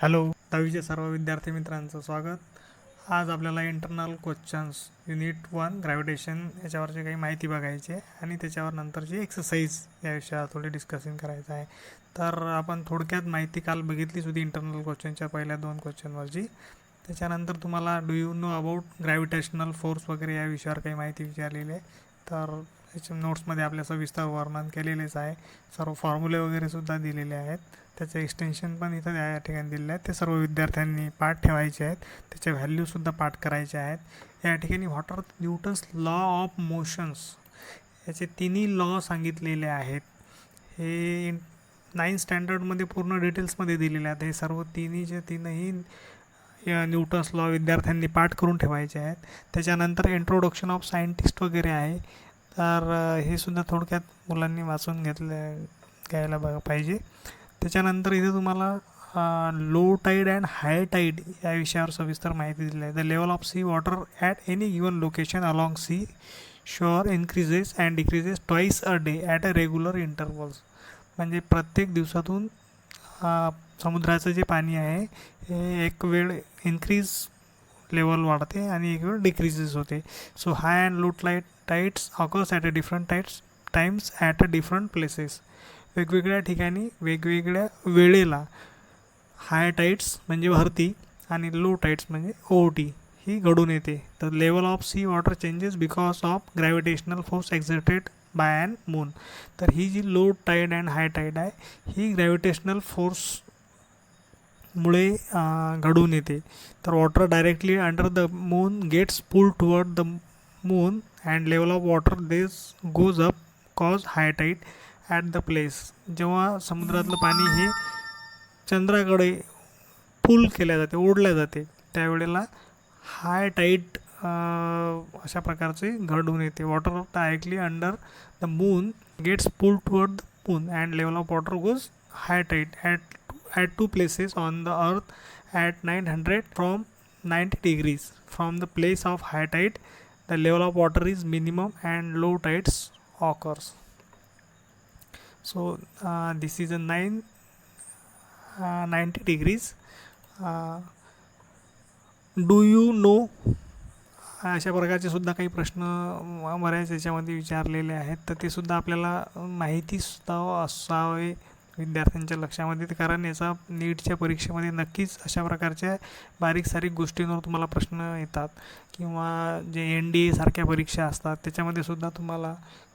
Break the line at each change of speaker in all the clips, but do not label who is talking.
Hello, 10वीच्या सर्व विद्यार्थी मित्रांचं स्वागत. आज आपल्याला इंटरनल क्वेश्चन्स युनिट 1 ग्रॅव्हिटेशन याच्यावरची काही माहिती बघायची आहे आणि त्याच्यावर नंतरची एक्सरसाइज या विषयावर थोडी डिस्कशन करायचं आहे. तर आपण थोडक्यात माहिती काल बघितलीच होती इंटरनल क्वेश्चनच्या पहिल्या 2 क्वेश्चनवरची. त्याच्यानंतर तुम्हाला do you know about gravitational force वगैरे या विषयावर काही माहिती विचारलेली आहे. तर याच्या नोट्समध्ये आपल्या सविस्तर वर्णन केलेलेच आहे. सर्व फॉर्म्युले वगैरे सुद्धा दिलेले आहेत. त्याचं एक्सटेन्शन पण इथं या ठिकाणी दिलेलं आहे. ते सर्व विद्यार्थ्यांनी पाठ ठेवायचे आहेत. त्याच्या व्हॅल्यूसुद्धा पाठ करायचे आहेत. या ठिकाणी what are Newton's law of motions याचे तिन्ही लॉ सांगितलेले आहेत. हे 9th स्टँडर्डमध्ये पूर्ण डिटेल्समध्ये दिलेले आहेत. हे सर्व तीनही न्यूटन्स लॉ विद्यार्थ्यांनी पाठ करून ठेवायचे आहेत. त्याच्यानंतर इंट्रोडक्शन ऑफ सायंटिस्ट वगैरे आहे. तर हे सुद्धा थोडक्यात मुलांनी वाचून घ्यायला पाहिजे. त्याच्यानंतर इथे तुम्हाला low tide and high tide या विषयावर सविस्तर माहिती दिली आहे. The level of sea water at any given location along sea shore increases and decreases twice a day at a regular intervals. म्हणजे प्रत्येक दिवसातून समुद्राचं जे पाणी आहे हे एक वेळ इन्क्रीज लेवल वाढते आणि एक वेळ डिक्रीजेस होते. So high and low tides occurs at a different times at a different places. वेगवेगळ्या ठिकाणी वेगवेगळ्या वेळेला हाय टाईड्स म्हणजे भरती आणि लो टाईड्स म्हणजे ओहोटी ही घडून येते. तर level of sea water changes because of gravitational force exerted by and moon. तर ही जी low tide and high tide आहे ही ग्रॅव्हिटेशनल फोर्समुळे घडून येते. तर water directly under the moon gets pulled toward the moon and level of water this goes up cause high tide at the place. जेव्हा समुद्रातलं पाणी हे चंद्राकडे पुल केल्या जाते, ओढल्या जाते, त्यावेळेला हाय टाईड अशा प्रकारचे घडून येते. Water directly under the moon gets pull toward the moon and level of water goes high tide at 2 places on the earth at 900 from 90 degrees. From the place of high tide, the level of water is minimum and low tides occurs. So this is a 90 degrees. Do you know अशा प्रकारचे सुद्धा काही प्रश्न बऱ्याच याच्यामध्ये विचारलेले आहेत. तर ते सुद्धा आपल्याला माहितीसुद्धा असावे विद्यार्थ्यांच्या लक्षामध्ये. कारण याचा नीटच्या परीक्षेमध्ये नक्कीच अशा प्रकारच्या बारीक सारीक गोष्टींवर तुम्हाला प्रश्न येतात. किंवा जे NDA सारख्या परीक्षा असतात त्याच्यामध्ये सुद्धा तुम्हाला,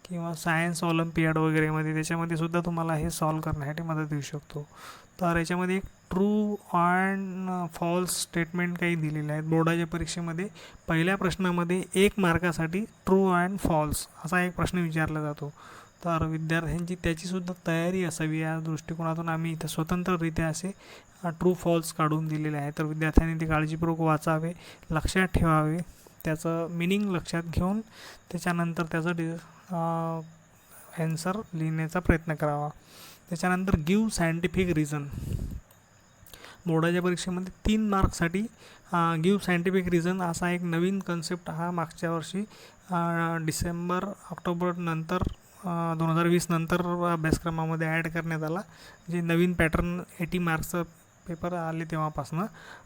किंवा सायन्स ऑलिम्पियाड वगैरेमध्ये त्याच्यामध्ये सुद्धा तुम्हाला हे सॉल्व करण्यासाठी मदत येऊ शकतो. तर याच्यामध्ये एक ट्रू अँड फॉल्स स्टेटमेंट काही दिलेले आहेत. बोर्डाच्या परीक्षेमध्ये पहिल्या प्रश्नामध्ये 1 मार्कासाठी ट्रू अँड फॉल्स असा एक प्रश्न विचारला जातो. तर विद्यार्थ्यांची त्याचीसुद्धा तयारी असावी या दृष्टिकोनातून आम्ही इथं स्वतंत्ररित्या असे ट्रू फॉल्स काढून दिलेले आहे. तर विद्यार्थ्यांनी ते काळजीपूर्वक वाचावे, लक्षात ठेवावे, त्याचं मिनिंग लक्षात घेऊन त्याच्यानंतर त्याचं ॲन्सर लिहिण्याचा प्रयत्न करावा. त्याच्यानंतर गिव्ह सायंटिफिक रिझन. बोर्डाच्या परीक्षेमध्ये 3 मार्क्ससाठी गिव्ह सायंटिफिक रिझन असा एक नवीन कन्सेप्ट हा मागच्या वर्षी ऑक्टोबर नंतर 2020 नंतर अभ्यासक्रमामध्ये ॲड करण्यात आला. जे नवीन पॅटर्न 80 मार्क्सचं पेपर आले तेव्हापासनं.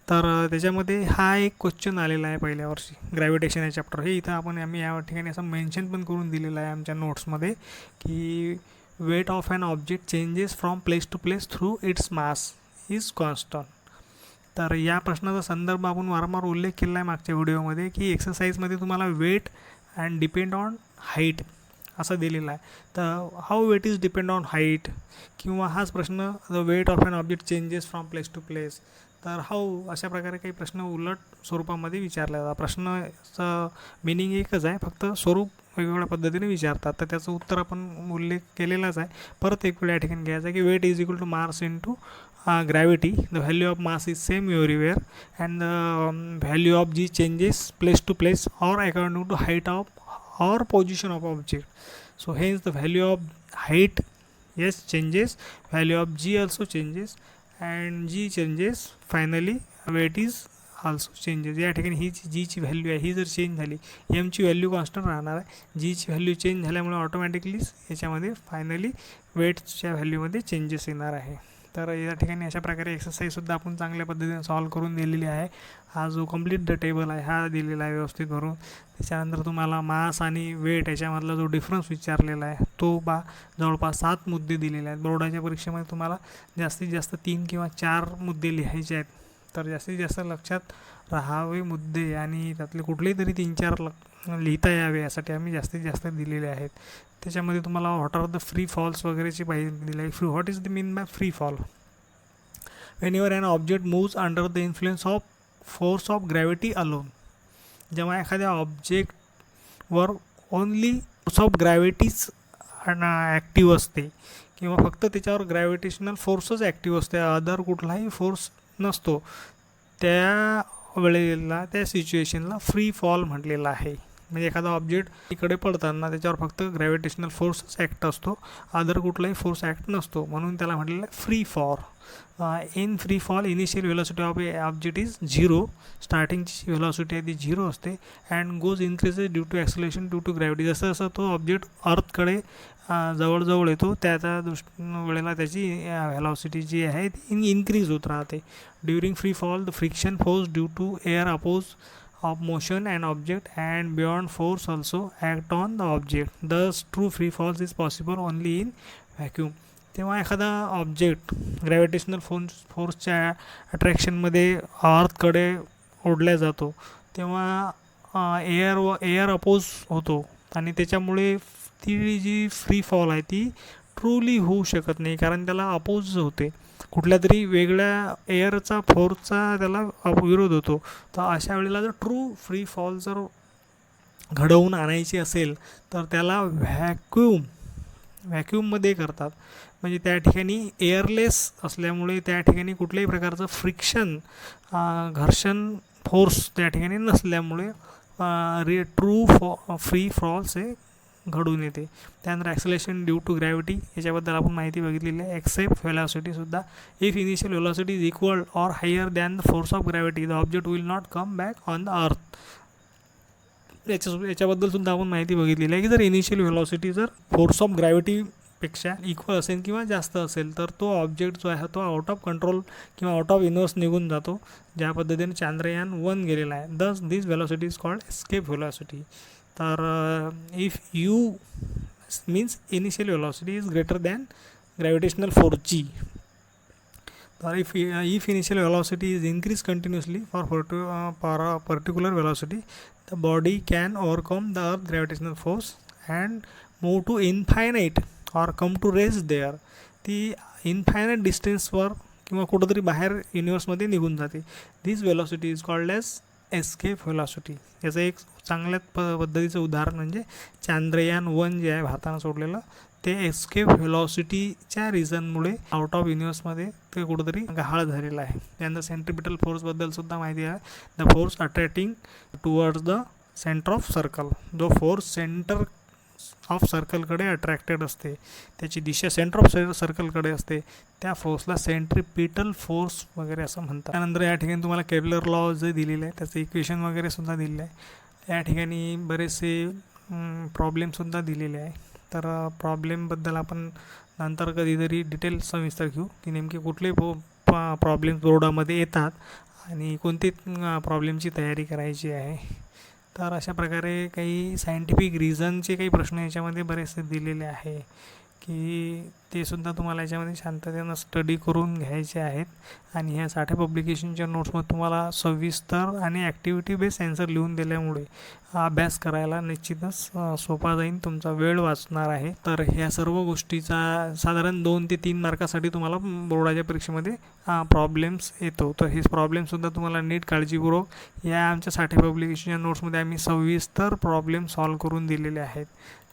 तर त्याच्यामध्ये हा एक क्वेश्चन आलेला आहे पहिल्या वर्षी, ग्रॅव्हिटेशन या चॅप्टर. हे इथं आम्ही या ठिकाणी असं मेन्शन पण करून दिलेलं आहे आमच्या नोट्समध्ये की weight of an object changes from place to place through its mass is constant. तर या प्रश्नाचा संदर्भ आपण वारंवार उल्लेख केला आहे मागच्या व्हिडिओमध्ये की एक्सरसाइजमध्ये तुम्हाला weight and depend on height असं दिलेलं आहे. तर how weight is depend on height, किंवा हाच प्रश्न the weight of an object changes from place to place. तर हाऊ अशा प्रकारे काही प्रश्न उलट स्वरूपामध्ये विचारले जातात. प्रश्नाचं मिनिंग एकच आहे, फक्त स्वरूप वेगवेगळ्या पद्धतीने विचारतात. तर त्याचं उत्तर आपण उल्लेख केलेलाच आहे. परत एक वेळ या ठिकाणी घ्यायचं आहे की weight is equal to mass into gravity. The value of mass is same everywhere and the value of g changes place to place or according to height of or position of object. So hence the value of height yes changes, value of g also changes and g changes, finally weight is also changes. या ठिकाणी ही जी ची value आहे ही जर change झाली, m ची value constant राहणार आहे, जी ची व्हॅल्यू चेंज झाल्यामुळे ऑटोमॅटिकली याच्यामध्ये फायनली वेटच्या व्हॅल्यूमध्ये चेंजेस येणार आहे. तर या ठिकाणी अशा प्रकारे एक्सरसाइजसुद्धा आपण चांगल्या पद्धतीने सॉल्व करून दिलेली आहे. हा जो कम्प्लीट द टेबल आहे हा दिलेला आहे व्यवस्थित भरून. त्याच्यानंतर तुम्हाला मास आणि वेट याच्यामधला जो डिफरन्स विचारलेला आहे तो जवळपास 7 मुद्दे दिलेले आहेत. बोर्डाच्या परीक्षेमध्ये तुम्हाला जास्तीत जास्त 3 किंवा 4 मुद्दे लिहायचे आहेत. तर जास्तीत जास्त लक्षात राहावे मुद्दे आणि त्यातले कुठलेही तरी 3-4 लिहिता यावे यासाठी आम्ही जास्तीत जास्त दिलेले आहेत. त्याच्यामध्ये तुम्हाला what are the free falls वगैरेची पाहिजे दिली आहे. What is the mean by free fall? Whenever an object moves under the influence of force of gravity alone. जेव्हा एखाद्या ऑब्जेक्टवर ओनली फोर्स ऑफ ग्रॅव्हिटीच ॲक्टिव्ह असते किंवा फक्त त्याच्यावर ग्रॅव्हिटेशनल फोर्सच ॲक्टिव्ह असते, अदर कुठलाही फोर्स नसतो, त्या वेळेला त्या सिच्युएशनला फ्री फॉल म्हटलेलं आहे. म्हणजे एखादा ऑब्जेक्ट इकडे पडताना त्याच्यावर फक्त ग्रॅव्हिटेशनल फोर्सच ॲक्ट असतो, अदर कुठलाही फोर्स ॲक्ट नसतो, म्हणून त्याला म्हटलेलं आहे free fall. In free fall initial velocity of a object is 0. स्टार्टिंगची व्हेलॉसिटी आहे ती 0 असते and goes increases due to acceleration due to gravity. जसं जसं तो ऑब्जेक्ट अर्थकडे जवळजवळ येतो त्याच्या वेळेला त्याची व्हेलॉसिटी जी आहे ती इन्क्रीज होत राहते. During free fall the friction force due to air oppose of motion and object and beyond force also act on the object. Thus true free falls is possible only in vacuum. तेव्हा एखादा object gravitational फोर्सच्या अट्रॅक्शनमध्ये अर्थकडे ओढल्या जातो तेव्हा air oppose होतो आणि त्याच्यामुळे ती जी फ्री फॉल आहे ती ट्रूली होऊ शकत नाही, कारण त्याला अपोज होते, कुठल्या तरी वेगळ्या एअरचा फोर्सचा त्याला विरोध होतो. तर अशा वेळेला जर ट्रू फ्री फॉल जर घडवून आणायची असेल तर त्याला व्हॅक्यूममध्ये करतात. म्हणजे त्या ठिकाणी एअरलेस असल्यामुळे त्या ठिकाणी कुठल्याही प्रकारचं फ्रिक्शन घर्षण फोर्स त्या ठिकाणी नसल्यामुळे ट्रू फ्री फॉल्स हे घडून येते. त्यानंतर ॲक्सलेशन ड्यू टू ग्रॅव्हिटी याच्याबद्दल आपण माहिती बघितलेली आहे. एक्सेप्ट व्हेलॉसिटीसुद्धा if initial velocity is equal or higher than the force of gravity the object will not come back on the earth. याच्याबद्दल सुद्धा आपण माहिती बघितलेली आहे की जर इनिशियल व्हेलॉसिटी जर फोर्स ऑफ ग्रॅव्हिटीपेक्षा इक्वल असेल किंवा जास्त असेल तर तो ऑब्जेक्ट जो आहे तो आउट ऑफ कंट्रोल किंवा आउट ऑफ युनिव्हर्स निघून जातो, ज्या पद्धतीने चांद्रयान-1 गेलेला आहे. Thus this velocity is called escape velocity. तर if you means initial velocity is greater than gravitational force जी. तर if initial velocity is increase continuously for a particular velocity the body can overcome the earth gravitational force and move to infinite or come to rest there. ती infinite डिस्टन्सवर किंवा कुठंतरी बाहेर युनिव्हर्समध्ये निघून जाते. This velocity is called as escape velocity. याचं एक चांगल्या पद्धतीचं उदाहरण म्हणजे चांद्रयान-1 जे आहे भारतानं सोडलेलं ते एस्केप व्हेलॉसिटीच्या रिझनमुळे आउट ऑफ युनिव्हर्समध्ये ते कुठंतरी गहाळ झालेलं आहे. त्यानंतर सेंट्रिपिटल फोर्सबद्दलसुद्धा माहिती आहे. The force attracting towards the centre of circle. जो फोर्स सेंटर ऑफ सर्कलकडे अट्रॅक्टेड असते, त्याची दिशा सेंटर ऑफ सर्कलकडे असते, त्या फोर्सला सेंट्रिपिटल फोर्स वगैरे असं म्हणतात. त्यानंतर या ठिकाणी तुम्हाला केपलर लॉ जे दिलेलं आहे त्याचं इक्वेशन वगैरे सुद्धा दिलेलं आहे. या ठिकाणी बरेचसे प्रॉब्लेमसुद्धा दिलेले आहे. तर प्रॉब्लेमबद्दल आपण नंतर कधीतरी डिटेल सविस्तर घेऊ की नेमके कुठले प्रॉब्लेम्स बोर्डामध्ये येतात आणि कोणते प्रॉब्लेमची तयारी करायची आहे. तर अशा प्रकारे काही सायंटिफिक रिझनचे काही प्रश्न याच्यामध्ये बरेचसे दिलेले आहे की ते सुद्धा तुम्हाला याच्यामध्ये शांततेनं स्टडी करून घ्यायचे आहेत. आणि ह्या साठे पब्लिकेशनच्या नोट्समध्ये तुम्हाला सविस्तर आणि ॲक्टिव्हिटी बेस्ड ॲन्सर लिहून दिल्यामुळे अभ्यास करायला निश्चितच सोपा जाईल, तुमचा वेळ वाचणार आहे. तर ह्या सर्व गोष्टीचा साधारण 2 ते 3 मार्कासाठी तुम्हाला बोर्डाच्या परीक्षेमध्ये प्रॉब्लेम्स येतो. तर हे प्रॉब्लेमसुद्धा तुम्हाला नीट काळजीपूर्वक या आमच्या साठे पब्लिकेशनच्या नोट्समध्ये आम्ही सविस्तर प्रॉब्लेम सॉल्व करून दिलेले आहेत.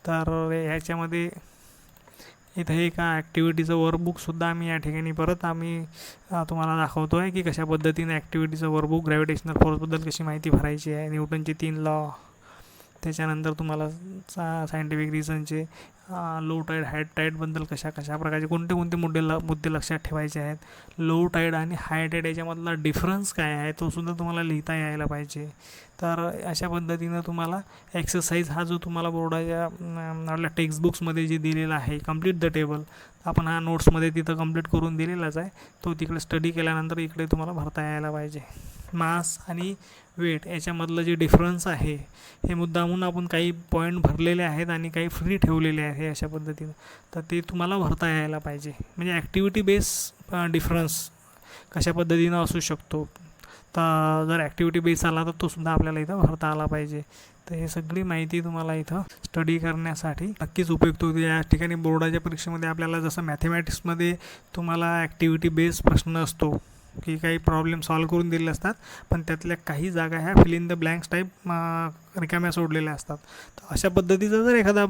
तर ह्याच्यामध्ये इथं एका ॲक्टिव्हिटीचं वर्कबुकसुद्धा आम्ही या ठिकाणी परत तुम्हाला दाखवतो आहे की कशा पद्धतीने ॲक्टिव्हिटीचं वर्कबुक ग्रॅव्हिटेशनल फोर्सबद्दल कशी माहिती भरायची आहे, न्यूटनचे 3 लॉ, त्याच्यानंतर तुम्हाला सायंटिफिक रिझनचे लो टाईड हाय टाईडबद्दल कशा प्रकारचे कोणते मुद्दे लक्षात ठेवायचे आहेत, लो टाईड आणि हाय टाईड याच्यामधला डिफरन्स काय आहे तो सुद्धा तुम्हाला लिहिता यायला पाहिजे. तर अशा पद्धतीनं तुम्हाला एक्सरसाइज हा जो तुम्हाला बोर्डाच्या आपल्या टेक्स्टबुक्समध्ये जे दिलेला आहे कंप्लीट द टेबल, आपण हा नोट्समध्ये तिथं कंप्लीट करून दिलेलाच आहे, तो तिकडे स्टडी केल्यानंतर इकडे तुम्हाला भरता यायला पाहिजे. मास आणि वेट याच्यामधलं जे डिफरन्स आहे हे मुद्दामून आपण काही पॉईंट भरलेले आहेत आणि काही फ्री ठेवलेले आहे अशा पद्धतीनं, तर ते तुम्हाला भरता यायला पाहिजे. म्हणजे ॲक्टिव्हिटी बेस डिफरन्स कशा पद्धतीनं असू शकतो, तर जर ॲक्टिव्हिटी बेस आला तर तो सुद्धा आपल्याला इथं भरता आला पाहिजे. तर हे सगळी माहिती तुम्हाला इथं स्टडी करण्यासाठी नक्कीच उपयुक्त होते. या ठिकाणी बोर्डाच्या परीक्षेमध्ये आपल्याला जसं मॅथमॅटिक्समध्ये तुम्हाला ॲक्टिव्हिटी बेस प्रश्न असतो की काही प्रॉब्लेम सॉल्व करून दिलेले असतात, पण त्यातल्या काही जागा ह्या fill in the blanks type रिकाम्या सोडलेल्या असतात. तर अशा पद्धतीचा जर एखादा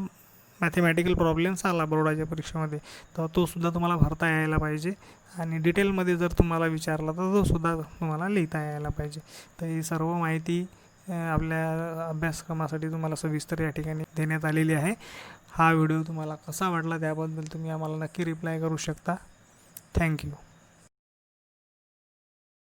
मॅथमॅटिकल प्रॉब्लेम्स आला बोर्डाच्या परीक्षेमध्ये तर तो सुद्धा तुम्हाला भरता यायला पाहिजे, आणि डिटेलमध्ये जर तुम्हाला विचारला तर तो सुद्धा तुम्हाला लिहिता यायला पाहिजे. तर ही सर्व माहिती आपल्या अभ्यासक्रमासाठी तुम्हाला सविस्तर या ठिकाणी देण्यात आलेली आहे. हा व्हिडिओ तुम्हाला कसा वाटला त्याबद्दल तुम्ही आम्हाला नक्की रिप्लाय करू शकता. थँक्यू.